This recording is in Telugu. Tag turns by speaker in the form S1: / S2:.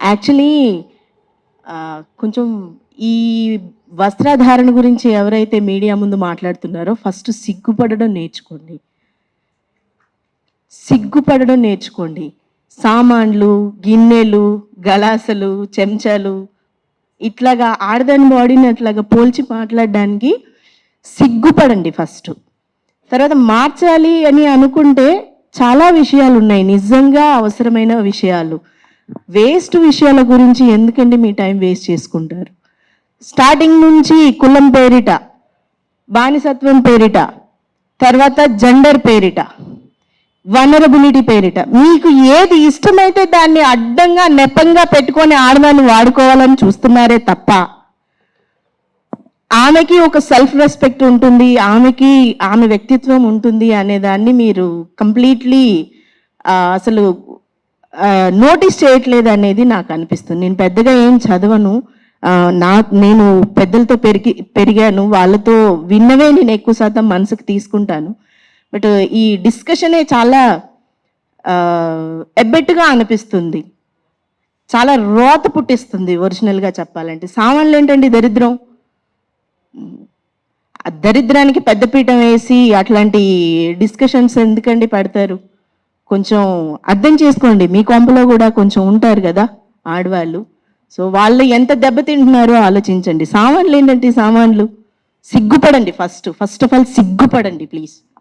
S1: యాక్చువల్లీ కొంచెం ఈ వస్త్రధారణ గురించి ఎవరైతే మీడియా ముందు మాట్లాడుతున్నారో ఫస్ట్ సిగ్గుపడడం నేర్చుకోండి. సిగ్గుపడడం నేర్చుకోండి. సామాన్లు, గిన్నెలు, గలాసలు, చెంచాలు ఇట్లాగా ఆడదాని బాడీని అట్లాగా పోల్చి మాట్లాడడానికి సిగ్గుపడండి ఫస్ట్. తర్వాత మార్చాలి అని అనుకుంటే చాలా విషయాలు ఉన్నాయి, నిజంగా అవసరమైన విషయాలు. వేస్ట్ విషయాల గురించి ఎందుకండి మీ టైం వేస్ట్ చేసుకుంటారు? స్టార్టింగ్ నుంచి కులం పేరిట, బానిసత్వం పేరిట, తర్వాత జెండర్ పేరిట, వనరబిలిటీ పేరిట మీకు ఏది ఇష్టమైతే దాన్ని అడ్డంగా నెపంగా పెట్టుకొని ఆడదాన్ని వాడుకోవాలని చూస్తున్నారే తప్ప ఆమెకి ఒక సెల్ఫ్ రెస్పెక్ట్ ఉంటుంది, ఆమె వ్యక్తిత్వం ఉంటుంది అనేదాన్ని మీరు కంప్లీట్లీ అసలు నోటీస్ చేయట్లేదు అనేది నాకు అనిపిస్తుంది. నేను పెద్దగా ఏం చదవను, నేను పెద్దలతో పెరిగాను, వాళ్ళతో విన్నవే నేను ఎక్కువ శాతం మనసుకు తీసుకుంటాను. బట్ ఈ డిస్కషనే చాలా ఎబ్బెట్టుగా అనిపిస్తుంది, చాలా రోత పుట్టిస్తుంది ఒరిజినల్గా చెప్పాలంటే. సామాన్లు ఏంటండి దరిద్రం? దరిద్రానికి పెద్దపీఠం వేసి అట్లాంటి డిస్కషన్స్ ఎందుకండి పెడతారు? కొంచెం అర్థం చేసుకోండి, మీ కొంపలో కూడా కొంచెం ఉంటారు కదా ఆడవాళ్ళు. సో వాళ్ళు ఎంత దెబ్బతింటున్నారో ఆలోచించండి. సామాన్లు ఏంటంటే సామాన్లు. సిగ్గుపడండి ఫస్ట్ ఆఫ్ ఆల్, సిగ్గుపడండి ప్లీజ్.